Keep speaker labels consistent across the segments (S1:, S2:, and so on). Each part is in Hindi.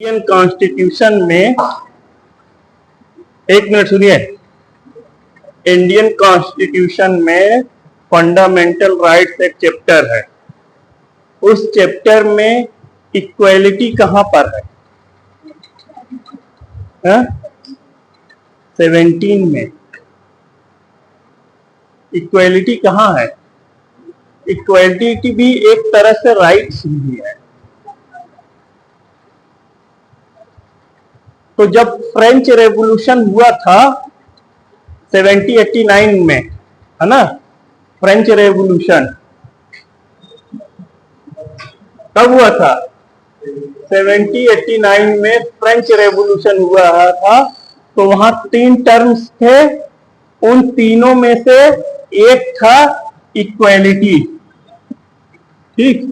S1: इंडियन कॉन्स्टिट्यूशन में, एक मिनट सुनिए, इंडियन कॉन्स्टिट्यूशन में फंडामेंटल राइट्स एक चैप्टर है। उस चैप्टर में इक्वेलिटी कहां पर है? 17 में इक्वेलिटी कहां है? इक्वेलिटी भी एक तरह से राइट्स ही है। तो जब फ्रेंच रेवोल्यूशन हुआ था 1789 में, है ना, फ्रेंच रेवोल्यूशन कब हुआ था? 1789 में फ्रेंच रेवोल्यूशन हुआ था। तो वहां 3 टर्म्स थे, उन तीनों में से एक था इक्वेलिटी। ठीक,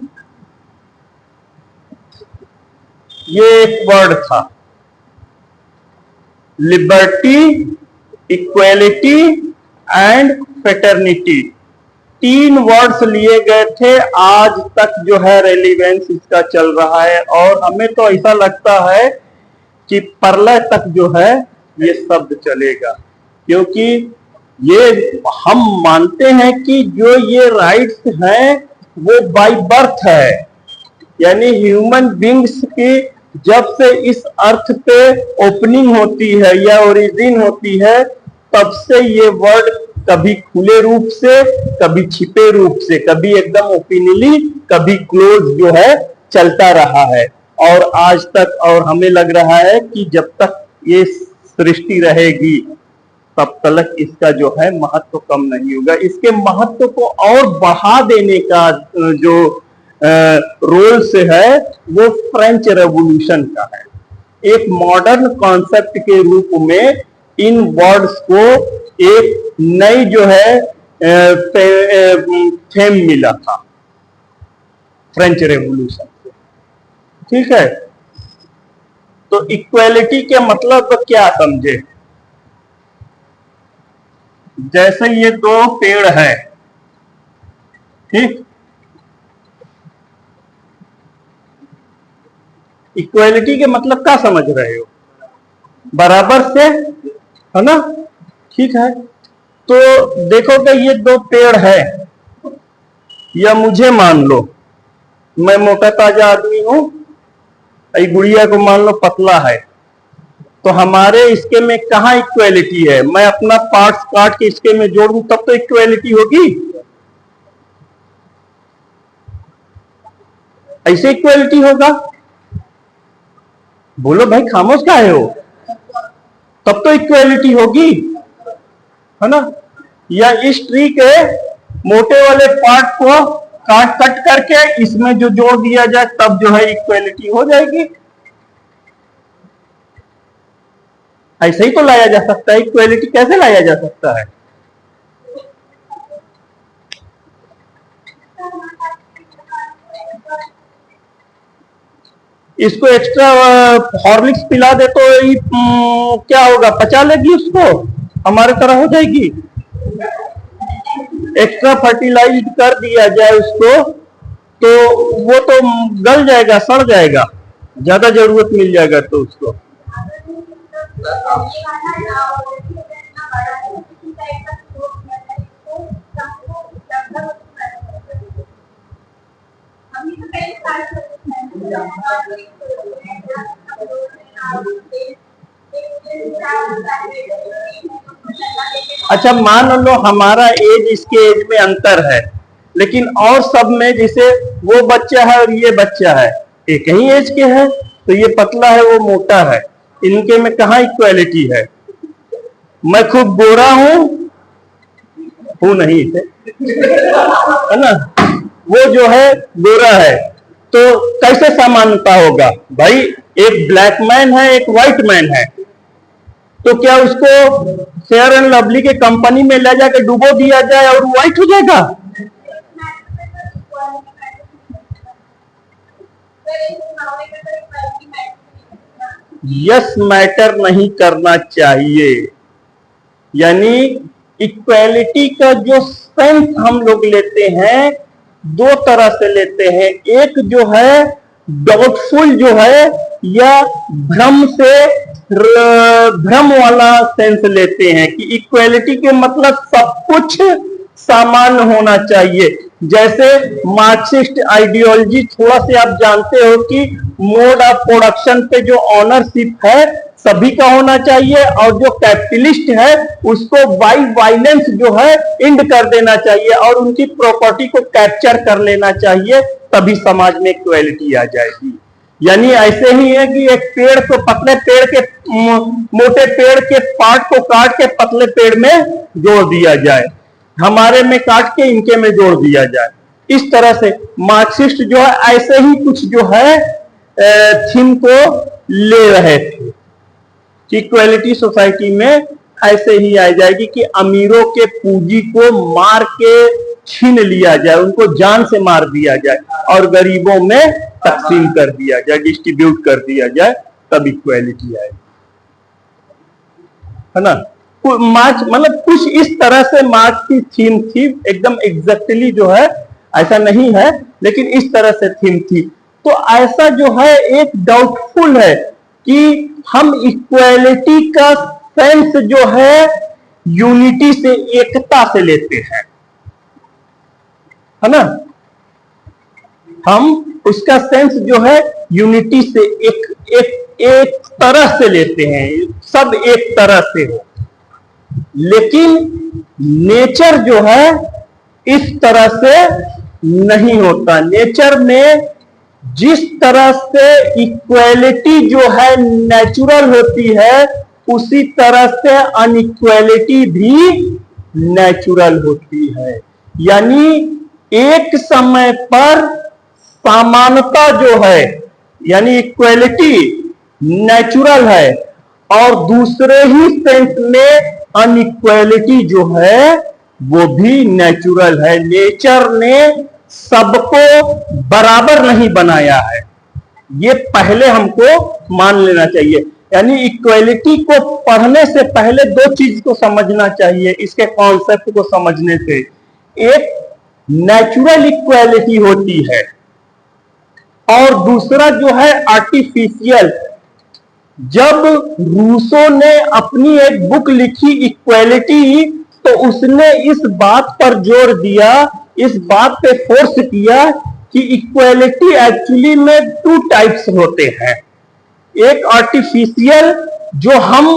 S1: ये एक वर्ड था, liberty, equality and fraternity. 3 words लिए गए थे। आज तक जो है रेलिवेंस इसका चल रहा है, और हमें तो ऐसा लगता है कि प्रलय तक जो है ये शब्द चलेगा, क्योंकि ये हम मानते हैं कि जो ये राइट्स हैं वो बाय बर्थ है, यानी ह्यूमन बींग्स की जब से इस अर्थ पे ओपनिंग होती है या ओरिजिन होती है, तब से ये वर्ड कभी खुले रूप से, कभी छिपे रूप से, कभी एकदम ओपनली, कभी क्लोज जो है चलता रहा है, और आज तक। और हमें लग रहा है कि जब तक ये सृष्टि रहेगी तब तक इसका जो है महत्व कम नहीं होगा। इसके महत्व को और बढ़ा देने का जो रोल से है वो फ्रेंच रेवोल्यूशन का है। एक मॉडर्न कॉन्सेप्ट के रूप में इन वर्ड्स को एक नई जो है थेम मिला था फ्रेंच रेवोल्यूशन से। ठीक है, तो इक्वेलिटी के मतलब क्या समझे? जैसे ये 2 पेड़ है, ठीक, इक्वेलिटी के मतलब क्या समझ रहे हो? बराबर से, है ना? ठीक है, तो देखो कि ये 2 पेड़ है, या मुझे मान लो मैं मोटा ताजा आदमी हूं, गुड़िया को मान लो पतला है, तो हमारे इसके में कहां इक्वेलिटी है? मैं अपना पार्ट्स काट के इसके में जोड़ दूं तब तो इक्वेलिटी होगी। ऐसे इक्वेलिटी होगा? बोलो भाई, खामोश काहे हो? तब तो इक्वेलिटी होगी, है ना? या इस ट्री के मोटे वाले पार्ट को कट करके इसमें जो जोड़ दिया जाए तब जो है इक्वेलिटी हो जाएगी। ऐसे ही तो लाया जा सकता है। इक्वेलिटी कैसे लाया जा सकता है? इसको एक्स्ट्रा हॉर्लिक्स पिला दे तो क्या होगा? पचा लेगी उसको, हमारे तरह हो जाएगी। एक्स्ट्रा फर्टिलाइज कर दिया जाए उसको तो वो तो गल जाएगा, सड़ जाएगा, ज्यादा जरूरत मिल जाएगा तो उसको। अच्छा, मान लो हमारा एज इसके एज में अंतर है, लेकिन और सब में जैसे वो बच्चा है और ये बच्चा है, एक ही एज के है, तो ये पतला है वो मोटा है, इनके में कहां इक्वेलिटी है? मैं खूब गोरा हूं नहीं थे, है ना, वो जो है गोरा है, तो कैसे समानता होगा भाई? एक ब्लैक मैन है, एक व्हाइट मैन है, तो क्या उसको फेयर एंड लवली के कंपनी में ले जाकर डुबो दिया जाए और व्हाइट हो जाएगा? यस, मैटर नहीं करना चाहिए। यानी इक्वेलिटी का जो सेंस हम लोग लेते हैं 2 तरह से लेते हैं। एक जो है डाउटफुल जो है या भ्रम वाला सेंस लेते हैं कि इक्वलिटी के मतलब सब कुछ सामान्य होना चाहिए। जैसे मार्क्सिस्ट आइडियोलॉजी, थोड़ा से आप जानते हो कि मोड ऑफ प्रोडक्शन पे जो ऑनरशिप है सभी का होना चाहिए, और जो कैपिटलिस्ट है उसको बाई वायलेंस जो है इंड कर देना चाहिए और उनकी प्रॉपर्टी को कैप्चर कर लेना चाहिए, तभी समाज में इक्वलिटी आ जाएगी। यानी ऐसे ही है कि एक पेड़ को पतले पेड़ के मोटे पेड़ के पार्ट को काट के पतले पेड़ में जोड़ दिया जाए, हमारे में काट के इनके में जोड़ दिया जाए। इस तरह से मार्क्सिस्ट जो है ऐसे ही कुछ जो है थीम को ले रहे थे कि इक्वलिटी सोसाइटी में ऐसे ही आ जाएगी कि अमीरों के पूंजी को मार के छीन लिया जाए, उनको जान से मार दिया जाए और गरीबों में तकसीम कर दिया जाए, डिस्ट्रीब्यूट कर दिया जाए, तब इक्वलिटी आएगी, है ना। मार्क्स मतलब कुछ इस तरह से मार्क्स की थीम थी, एकदम एग्जैक्टली जो है ऐसा नहीं है, लेकिन इस तरह से थीम थी। तो ऐसा जो है एक डाउटफुल है कि हम इक्वलिटी का सेंस जो है यूनिटी से, एकता से लेते हैं, है ना। हम उसका सेंस जो है यूनिटी से एक तरह से लेते हैं, सब एक तरह से हो, लेकिन नेचर जो है इस तरह से नहीं होता। नेचर में जिस तरह से इक्वलिटी जो है नेचुरल होती है, उसी तरह से अनइक्वलिटी भी नेचुरल होती है। यानी एक समय पर समानता जो है, यानी इक्वलिटी नेचुरल है, और दूसरे ही सेंस में अनइक्वलिटी जो है वो भी नेचुरल है। नेचर ने सबको बराबर नहीं बनाया है, ये पहले हमको मान लेना चाहिए। यानी इक्वलिटी को पढ़ने से पहले दो चीज को समझना चाहिए, इसके कॉन्सेप्ट को समझने से। एक नेचुरल इक्वलिटी होती है और दूसरा जो है आर्टिफिशियल। जब रूसो ने अपनी एक बुक लिखी इक्वलिटी, तो उसने इस बात पर जोर दिया, इस बात पे फोर्स किया कि इक्वलिटी एक्चुअली में टू टाइप्स होते हैं। एक आर्टिफिशियल जो हम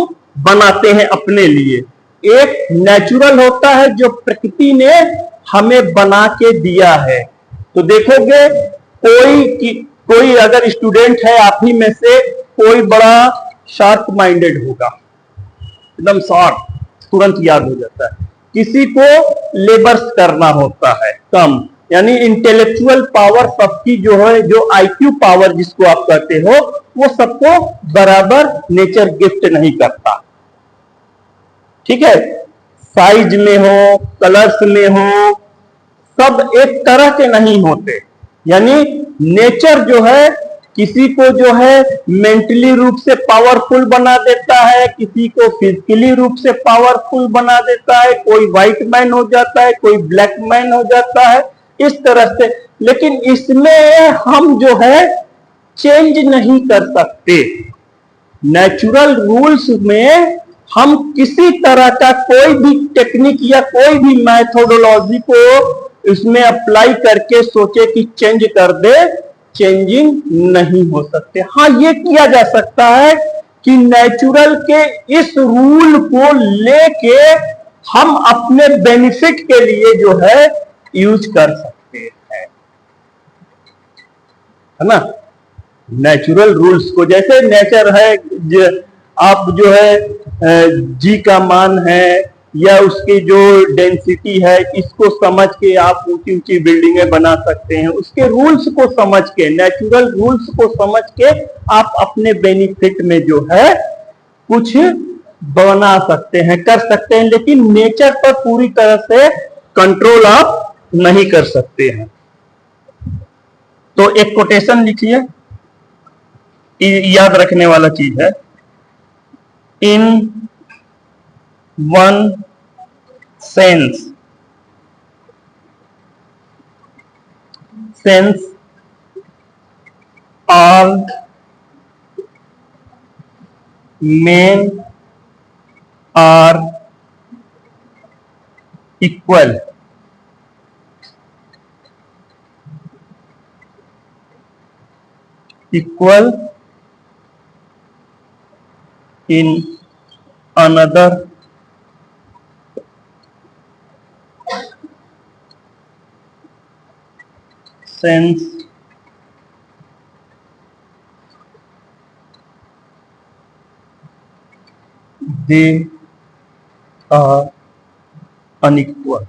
S1: बनाते हैं अपने लिए, एक नेचुरल होता है जो प्रकृति ने हमें बना के दिया है। तो देखोगे कोई अगर स्टूडेंट है आप ही में से, कोई बड़ा शार्प माइंडेड होगा, एकदम शार्प, तुरंत याद हो जाता है। किसी को लेबर्स करना होता है कम, यानी इंटेलेक्चुअल पावर सबकी जो है, जो आईक्यू पावर जिसको आप कहते हो, वो सबको बराबर नेचर गिफ्ट नहीं करता। ठीक है, साइज में हो, कलर्स में हो, सब एक तरह के नहीं होते। यानी नेचर जो है किसी को जो है मेंटली रूप से पावरफुल बना देता है, किसी को फिजिकली रूप से पावरफुल बना देता है, कोई व्हाइट मैन हो जाता है, कोई ब्लैक मैन हो जाता है, इस तरह से। लेकिन इसमें हम जो है चेंज नहीं कर सकते। नेचुरल रूल्स में हम किसी तरह का कोई भी टेक्निक या कोई भी मैथोडोलॉजी को इसमें अप्लाई करके सोचे कि चेंज कर दे, चेंजिंग नहीं हो सकते। हाँ, ये किया जा सकता है कि नेचुरल के इस रूल को लेके हम अपने बेनिफिट के लिए जो है यूज कर सकते हैं, है ना। नेचुरल रूल्स को, जैसे नेचर है, आप जो है जी का मान है या उसकी जो डेंसिटी है, इसको समझ के आप ऊंची ऊंची बिल्डिंगें बना सकते हैं। उसके रूल्स को समझ के, नेचुरल रूल्स को समझ के आप अपने बेनिफिट में जो है कुछ बना सकते हैं, कर सकते हैं, लेकिन नेचर पर पूरी तरह से कंट्रोल आप नहीं कर सकते हैं। तो एक कोटेशन लिखिए, याद रखने वाला चीज है। In one sense all men are equal. Equal in another sense they are unequal.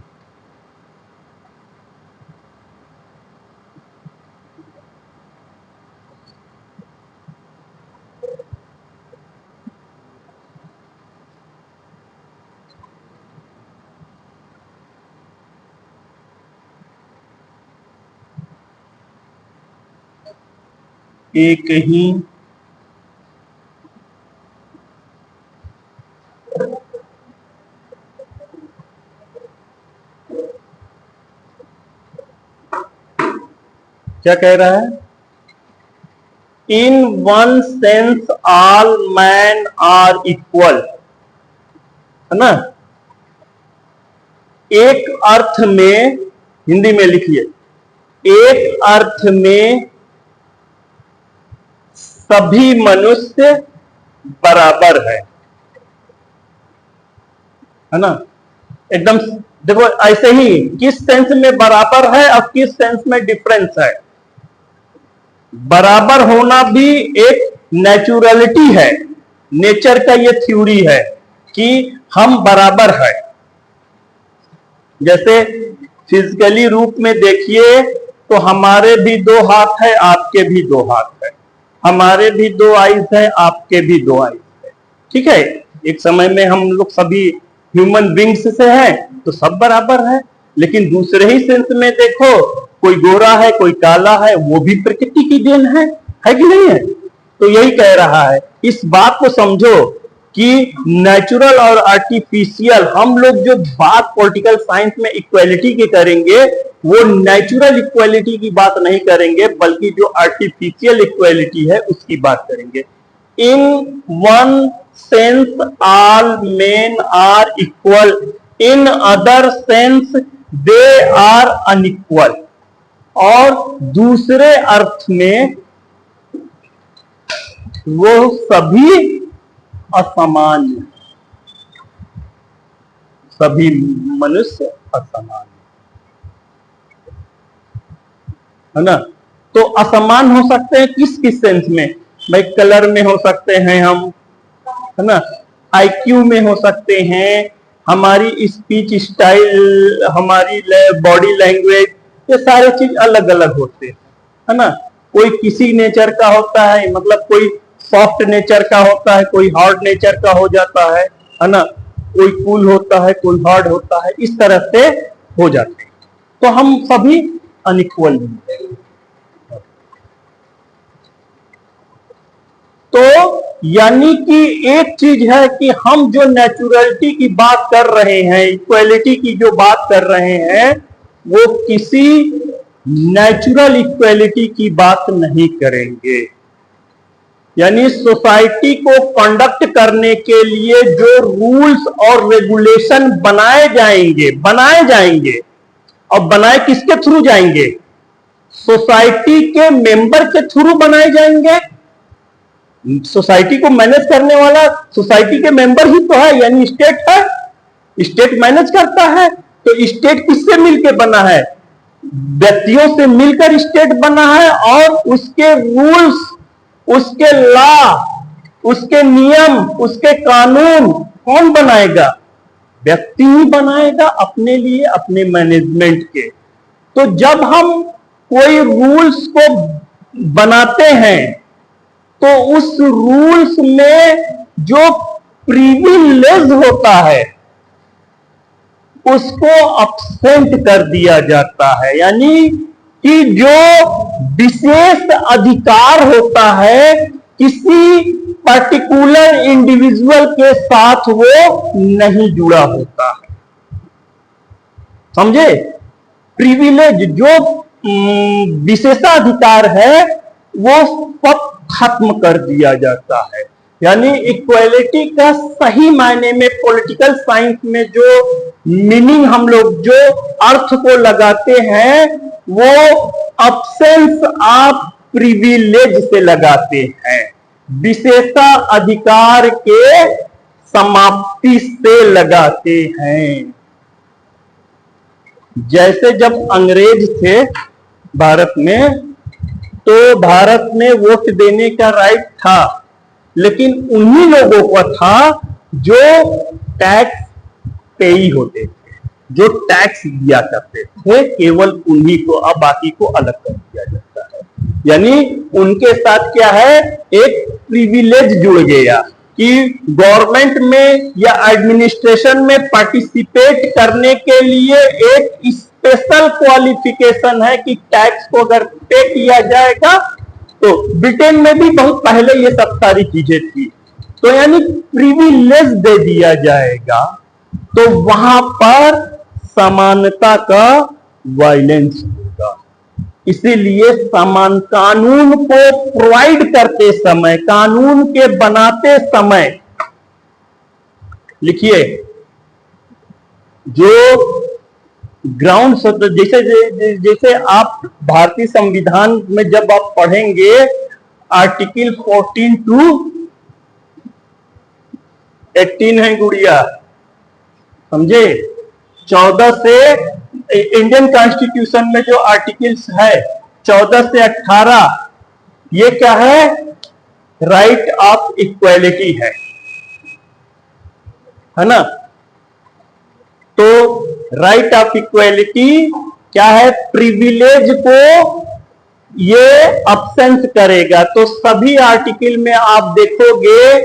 S1: एक ही क्या कह रहा है? In one sense all man are equal, है ना। एक अर्थ में, हिंदी में लिखिए, एक अर्थ में सभी मनुष्य बराबर है ना। एकदम देखो, ऐसे ही किस सेंस में बराबर है और किस सेंस में डिफरेंस है। बराबर होना भी एक नेचुरलिटी है, नेचर का ये थ्योरी है कि हम बराबर है। जैसे फिजिकली रूप में देखिए तो हमारे भी दो हाथ है, आपके भी दो हाथ है, हमारे भी दो आईज है, आपके भी दो आईज है, ठीक है। एक समय में हम लोग सभी ह्यूमन बींग्स से हैं तो सब बराबर है। लेकिन दूसरे ही सेंस में देखो, कोई गोरा है, कोई काला है, वो भी प्रकृति की देन है कि नहीं है। तो यही कह रहा है, इस बात को समझो कि नेचुरल और आर्टिफिशियल, हम लोग जो बात पॉलिटिकल साइंस में इक्वालिटी की करेंगे वो नेचुरल इक्वालिटी की बात नहीं करेंगे, बल्कि जो आर्टिफिशियल इक्वालिटी है उसकी बात करेंगे। In one sense all men are equal, in other sense they are unequal. और दूसरे अर्थ में वो सभी असमान, सभी मनुष्य असमान है ना। तो असमान हो सकते हैं किस किस सेंस में? भाई कलर में हो सकते हैं हम, है ना, आईक्यू में हो सकते हैं, हमारी स्पीच स्टाइल, हमारी बॉडी लैंग्वेज, ये सारे चीज अलग अलग होते हैं, है ना। कोई किसी नेचर का होता है, मतलब कोई सॉफ्ट नेचर का होता है, कोई हार्ड नेचर का हो जाता है ना। कोई कूल होता है, कोई हार्ड होता है, इस तरह से हो जाते हैं। तो हम सभी अनइक्वल हैं। तो यानी कि एक चीज है कि हम जो नेचुरलिटी की बात कर रहे हैं, इक्वालिटी की जो बात कर रहे हैं, वो किसी नेचुरल इक्वालिटी की बात नहीं करेंगे। यानी सोसाइटी को कंडक्ट करने के लिए जो रूल्स और रेगुलेशन बनाए जाएंगे और बनाए किसके थ्रू जाएंगे? सोसाइटी के मेंबर के थ्रू बनाए जाएंगे। सोसाइटी को मैनेज करने वाला सोसाइटी के मेंबर ही तो है, यानी स्टेट है। स्टेट मैनेज करता है, तो स्टेट किससे मिलकर बना है? व्यक्तियों से मिलकर स्टेट बना है। और उसके रूल्स, उसके लॉ, उसके नियम, उसके कानून कौन बनाएगा? व्यक्ति ही बनाएगा अपने लिए, अपने मैनेजमेंट के। तो जब हम कोई रूल्स को बनाते हैं तो उस रूल्स में जो प्रिविलेज होता है उसको अपसेंट कर दिया जाता है। यानी कि जो विशेष अधिकार होता है किसी पर्टिकुलर इंडिविजुअल के साथ, वो नहीं जुड़ा होता है। समझे? प्रिविलेज, जो विशेषाधिकार है, वो सब खत्म कर दिया जाता है। यानी इक्वालिटी का सही मायने में पॉलिटिकल साइंस में जो मीनिंग हम लोग जो अर्थ को लगाते हैं वो अब्सेंस ऑफ प्रिविलेज से लगाते हैं, विशेषता अधिकार के समाप्ति से लगाते हैं। जैसे जब अंग्रेज थे भारत में, तो भारत में वोट देने का राइट था, लेकिन उन्हीं लोगों का था जो टैक्स पेई होते थे, जो टैक्स दिया करते थे, केवल उन्हीं को, अब बाकी को अलग कर दिया जाता है। यानी उनके साथ क्या है, एक प्रिविलेज जुड़ गया कि गवर्नमेंट में या एडमिनिस्ट्रेशन में पार्टिसिपेट करने के लिए एक स्पेशल क्वालिफिकेशन है कि टैक्स को अगर पे किया जाएगा, तो ब्रिटेन में भी बहुत पहले ये सब सारी चीजें थी, तो यानी प्रिविलेज दे दिया जाएगा, तो वहां पर समानता का वायलेंस होगा। इसीलिए समान कानून को प्रोवाइड करते समय, कानून के बनाते समय, लिखिए जो ग्राउंड, जैसे आप भारतीय संविधान में जब आप पढ़ेंगे आर्टिकल 14 to 18 है गुड़िया, समझे, 14 से इंडियन कॉन्स्टिट्यूशन में जो आर्टिकल्स है 14 से 18, ये क्या है, राइट ऑफ इक्वालिटी है ना। तो राइट ऑफ इक्वालिटी क्या है, प्रिविलेज को ये अब्सेंट करेगा। तो सभी आर्टिकल में आप देखोगे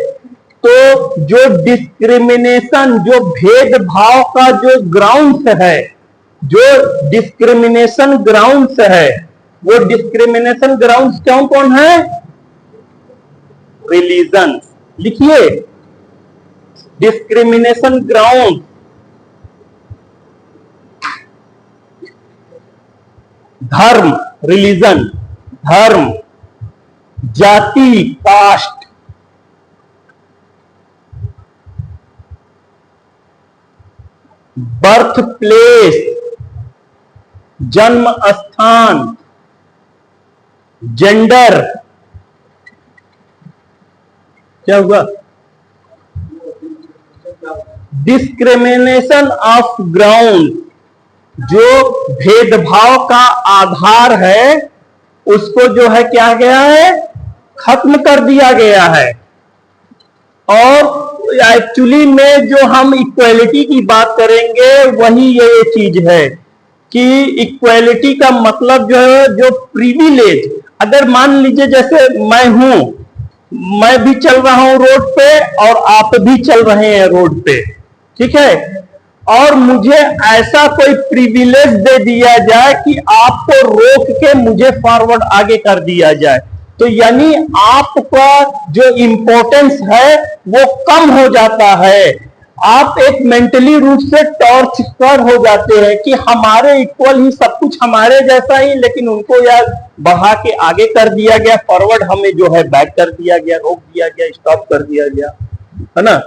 S1: तो जो डिस्क्रिमिनेशन, जो भेदभाव का जो ग्राउंड्स है, जो डिस्क्रिमिनेशन ग्राउंड्स है, वो डिस्क्रिमिनेशन ग्राउंड्स कौन कौन है, रिलीजन, लिखिए डिस्क्रिमिनेशन ग्राउंड, धर्म, रिलीजन, धर्म, जाति, कास्ट, बर्थ प्लेस, जन्म स्थान, जेंडर, क्या हुआ, डिस्क्रिमिनेशन ऑफ ग्राउंड, जो भेदभाव का आधार है उसको जो है क्या गया है, खत्म कर दिया गया है। और एक्चुअली में जो हम इक्वालिटी की बात करेंगे वही ये चीज है कि इक्वालिटी का मतलब जो है, जो प्रिविलेज, अगर मान लीजिए जैसे मैं हूं, मैं भी चल रहा हूं रोड पे और आप भी चल रहे हैं रोड पे, ठीक है, और मुझे ऐसा कोई प्रिविलेज दे दिया जाए कि आपको रोक के मुझे फॉरवर्ड आगे कर दिया जाए, तो यानी आपका जो इंपॉर्टेंस है वो कम हो जाता है। आप एक मेंटली रूप से टॉर्च कर हो जाते हैं कि हमारे इक्वल ही, सब कुछ हमारे जैसा ही, लेकिन उनको यार बढ़ा के आगे कर दिया गया, फॉरवर्ड हमें जो है बैक कर दिया गया, रोक दिया गया, स्टॉप कर दिया गया, है ना।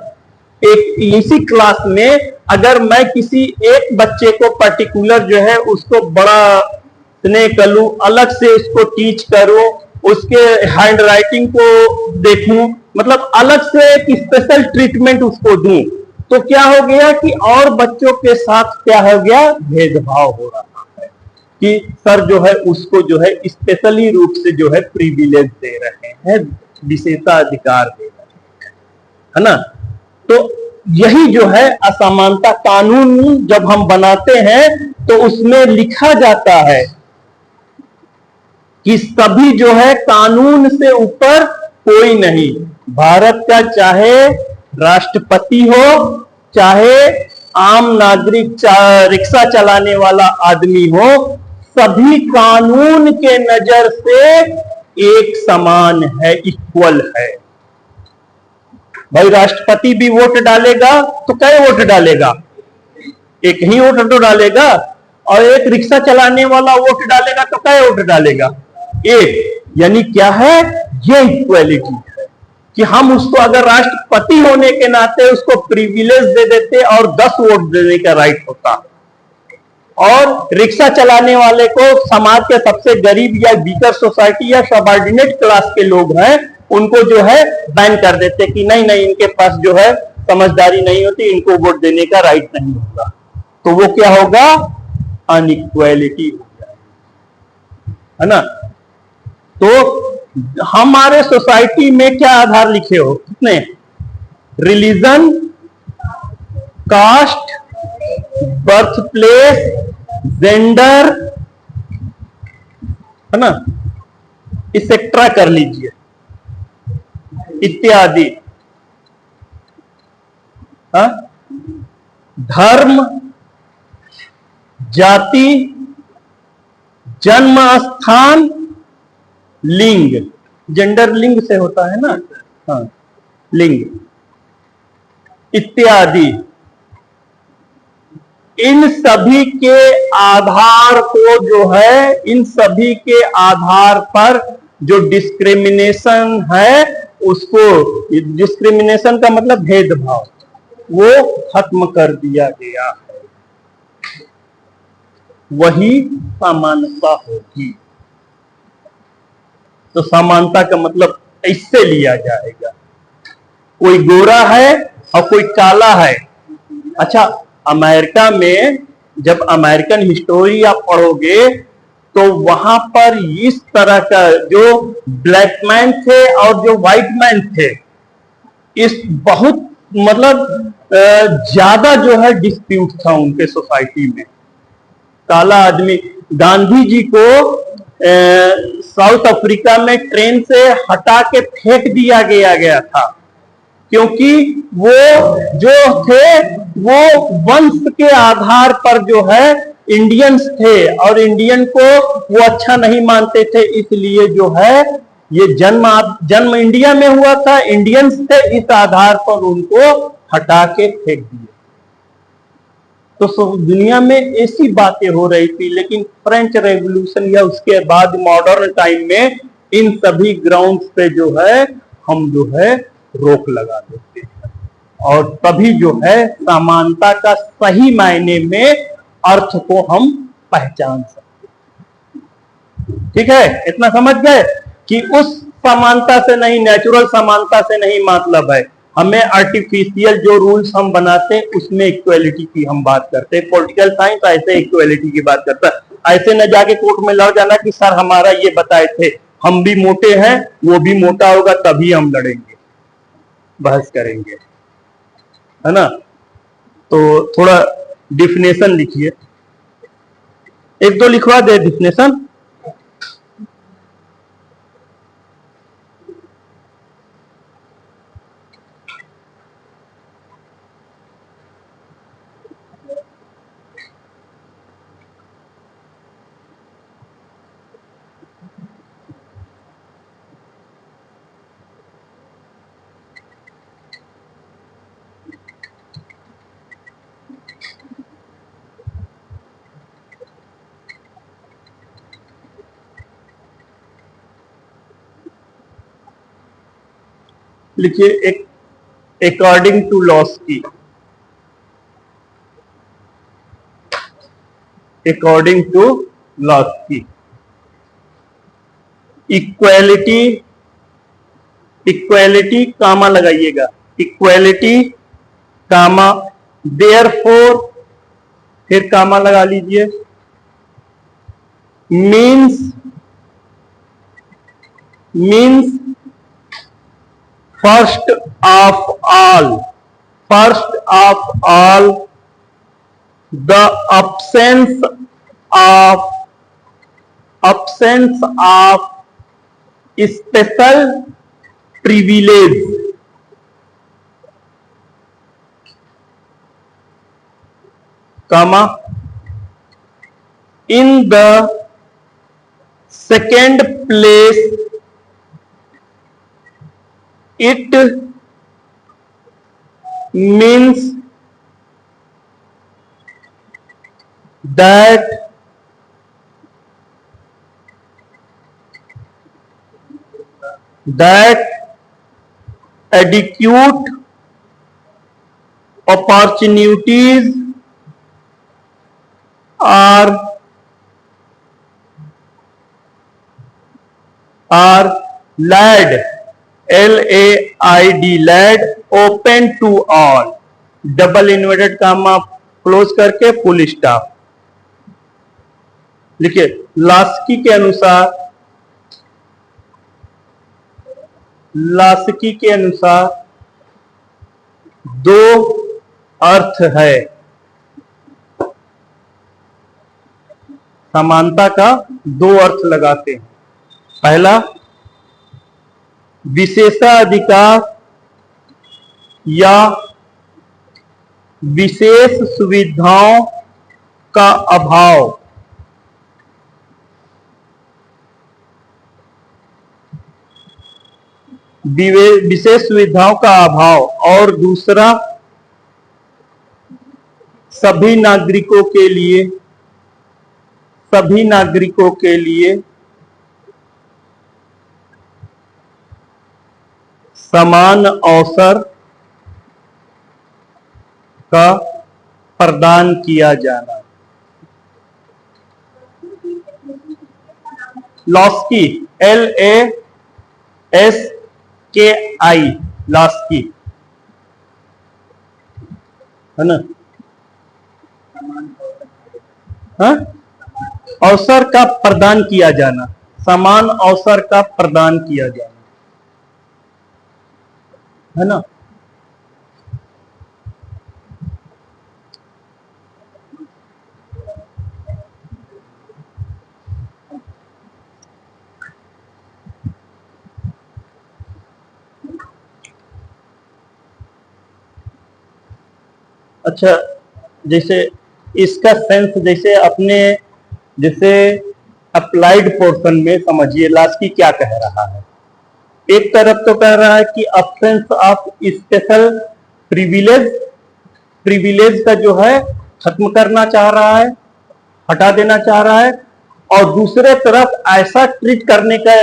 S1: एक इसी क्लास में अगर मैं किसी एक बच्चे को पर्टिकुलर जो है उसको बड़ा स्नेह करूं, अलग से उसको टीच करूं, उसके हैंड राइटिंग को देखूं, मतलब अलग से एक स्पेशल ट्रीटमेंट उसको दूं, तो क्या हो गया कि और बच्चों के साथ क्या हो गया, भेदभाव हो रहा है कि सर जो है उसको जो है स्पेशली रूप से जो है प्रिविलेज दे रहे हैं, विशेषता अधिकार दे रहे हैं, है ना। तो यही जो है असमानता कानून जब हम बनाते हैं तो उसमें लिखा जाता है कि सभी जो है कानून से ऊपर कोई नहीं, भारत का चाहे राष्ट्रपति हो, चाहे आम नागरिक, रिक्शा चलाने वाला आदमी हो, सभी कानून के नजर से एक समान है, इक्वल है। भाई राष्ट्रपति भी वोट डालेगा तो कै वोट डालेगा, एक ही वोट तो डालेगा, और एक रिक्शा चलाने वाला वोट डालेगा तो कै वोट डालेगा, एक। यानी क्या है, ये इक्वालिटी है कि हम उसको अगर राष्ट्रपति होने के नाते उसको प्रिविलेज दे देते और 10 वोट देने का राइट होता, और रिक्शा चलाने वाले को समाज के सबसे गरीब या वीकर सोसाइटी या सबऑर्डिनेट क्लास के लोग हैं उनको जो है बैन कर देते कि नहीं नहीं इनके पास जो है समझदारी नहीं होती, इनको वोट देने का राइट नहीं होगा, तो वो क्या होगा, अनइक्वालिटी हो जाएगी, है ना। तो हमारे सोसाइटी में क्या आधार लिखे हो, कितने, religion, caste, birth place, gender, है ना, इसेक्ट्रा कर लीजिए, इत्यादि, धर्म, जाति, जन्म स्थान, लिंग, जेंडर लिंग से होता है ना, हाँ, लिंग इत्यादि, इन सभी के आधार को जो है, इन सभी के आधार पर जो डिस्क्रिमिनेशन है उसको, डिस्क्रिमिनेशन का मतलब भेदभाव, वो खत्म कर दिया गया है, वही समानता होगी। तो समानता का मतलब इससे लिया जाएगा, कोई गोरा है और कोई काला है। अच्छा, अमेरिका में जब अमेरिकन हिस्टोरी आप पढ़ोगे तो वहां पर इस तरह का जो ब्लैक मैन थे और जो व्हाइट मैन थे, इस बहुत मतलब ज्यादा जो है डिस्प्यूट था उनके सोसाइटी में। काला आदमी, गांधी जी को साउथ अफ्रीका में ट्रेन से हटा के फेंक दिया गया था, क्योंकि वो जो थे वो वंश के आधार पर जो है इंडियंस थे और इंडियन को वो अच्छा नहीं मानते थे, इसलिए जो है ये जन्म इंडिया में हुआ था, इंडियंस थे, इस आधार पर उनको हटा के फेंक दिया। तो दुनिया में ऐसी बातें हो रही थी, लेकिन फ्रेंच रेवोल्यूशन या उसके बाद मॉडर्न टाइम में इन सभी ग्राउंड्स पे जो है हम जो है रोक लगा देते हैं, और तभी जो है समानता का सही मायने में अर्थ को हम पहचान सकते हैं। ठीक है, इतना समझ गए कि उस समानता से नहीं, नेचुरल समानता से नहीं मतलब है, हमें आर्टिफिशियल जो रूल्स हम बनाते हैं उसमें इक्वालिटी की हम बात करते हैं। पॉलिटिकल साइंस ऐसे इक्वालिटी की बात करता है, ऐसे न जाके कोर्ट में लड़ जाना कि सर हमारा ये बताए थे, हम भी मोटे हैं वो भी मोटा होगा तभी हम लड़ेंगे, बहस करेंगे, है ना। तो थोड़ा डिफिनेशन लिखिए, एक दो लिखवा दे डिफिनेशन। लिखिए, एक अकॉर्डिंग टू लॉस की, अकॉर्डिंग टू लॉस की इक्वालिटी, इक्वालिटी कामा लगाइएगा, इक्वालिटी कामा, देयरफॉर, फिर कामा लगा लीजिए, means, means first of all, first of all the absence of, absence of special privilege, comma, in the second place it means that adequate opportunities are laid, LAID, laid open to all, double inverted comma close करके फुल स्टॉप लिखिए। लास्की के अनुसार दो अर्थ है, समानता का दो अर्थ लगाते हैं। पहला, विशेषाधिकार या विशेष सुविधाओं का अभाव, विशेष सुविधाओं का अभाव। और दूसरा, सभी नागरिकों के लिए समान अवसर का प्रदान किया जाना। लास्की, LASKI, लास्की है ना। हाँ? अवसर का प्रदान किया जाना, समान अवसर का प्रदान किया जाना, है ना। अच्छा, जैसे इसका सेंस जैसे अप्लाइड पोर्शन में समझिए लास्की क्या कह रहा है। एक तरफ तो कह रहा है कि अब्सेंस ऑफ स्पेशल प्रिविलेज का जो है खत्म करना चाह रहा है, हटा देना चाह रहा है। और दूसरे तरफ ऐसा ट्रीट करने का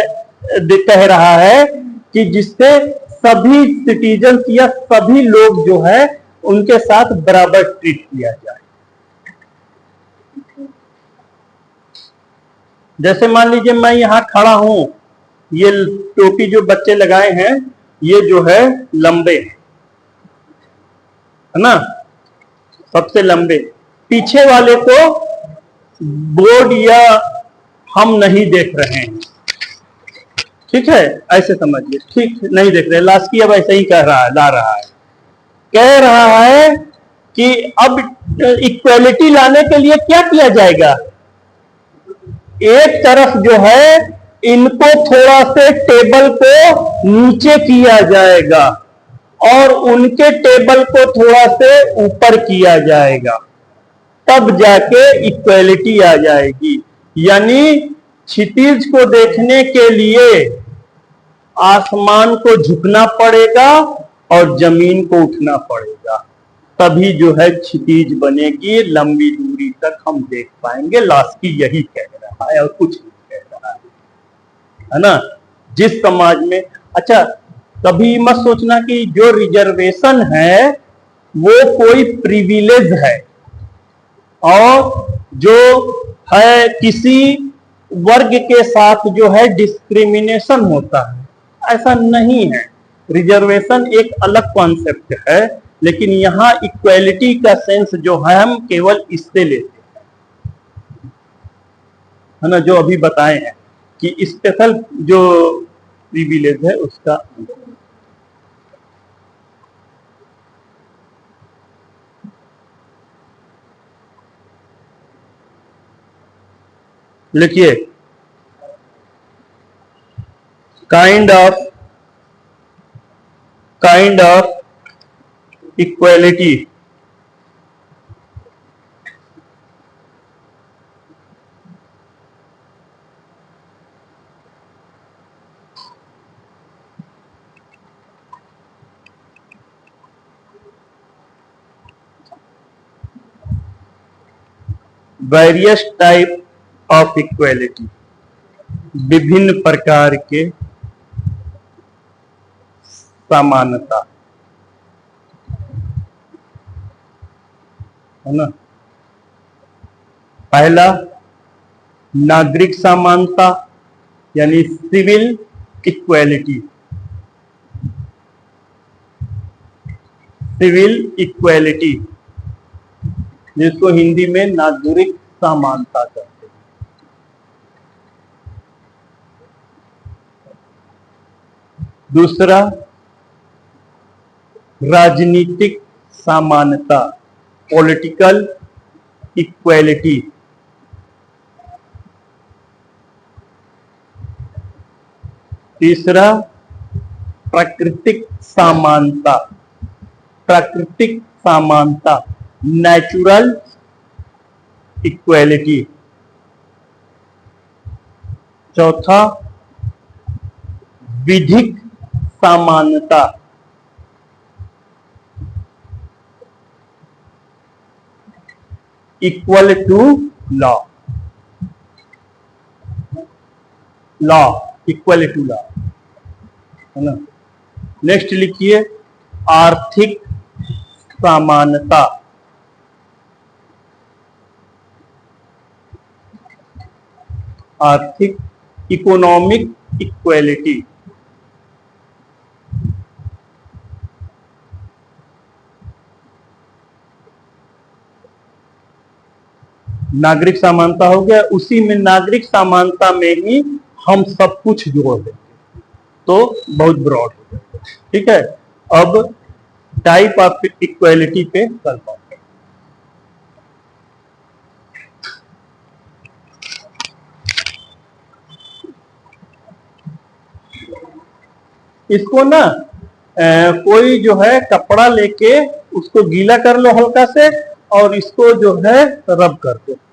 S1: कह रहा है कि जिससे सभी सिटीजन या सभी लोग जो है उनके साथ बराबर ट्रीट किया जाए। जैसे मान लीजिए मैं यहां खड़ा हूं, ये टोपी जो बच्चे लगाए हैं ये जो है लंबे है ना, सबसे लंबे। पीछे वाले को बोर्ड या हम नहीं देख रहे हैं, ठीक है, ऐसे समझिए। ठीक नहीं देख रहे, लास्की अब ऐसे ही कह रहा है कि अब इक्वलिटी लाने के लिए क्या किया जाएगा। एक तरफ जो है इनको थोड़ा से टेबल को नीचे किया जाएगा और उनके टेबल को थोड़ा से ऊपर किया जाएगा, तब जाके इक्वलिटी आ जाएगी। यानी क्षितिज को देखने के लिए आसमान को झुकना पड़ेगा और जमीन को उठना पड़ेगा, तभी जो है क्षितिज बनेगी, लंबी दूरी तक हम देख पाएंगे। लास्की यही कह रहा है और कुछ नहीं कह रहा है ना। जिस समाज में, अच्छा कभी मत सोचना कि जो रिजर्वेशन है वो कोई प्रिविलेज है और जो है किसी वर्ग के साथ जो है डिस्क्रिमिनेशन होता है, ऐसा नहीं है। रिजर्वेशन एक अलग कॉन्सेप्ट है, लेकिन यहां इक्वलिटी का सेंस जो है हम केवल इससे लेते हैं, है ना, जो अभी बताए हैं कि स्पेशल जो प्रिविलेज है उसका। लिखिए, kind of equality various type of equality, विभिन्न प्रकार के समानता, है ना। पहला नागरिक समानता यानी सिविल इक्वेलिटी, सिविल इक्वेलिटी जिसको हिंदी में नागरिक समानता कहते हैं। दूसरा राजनीतिक समानता, पॉलिटिकल इक्वेलिटी। तीसरा प्राकृतिक समानता, प्राकृतिक समानता, नेचुरल इक्वेलिटी। चौथा विधिक समानता, equal to law, law equal to law, है ना। नेक्स्ट लिखिए आर्थिक समानता, आर्थिक इकोनॉमिक इक्वेलिटी। नागरिक समानता हो गया, उसी में नागरिक समानता में ही हम सब कुछ जोड़ देंगे तो बहुत ब्रॉड हो जाएगा। ठीक है, अब टाइप ऑफ इक्वेलिटी पे कल बात करें। इसको ना कोई जो है कपड़ा लेके उसको गीला कर लो हल्का से और इसको जो है रब कर दो,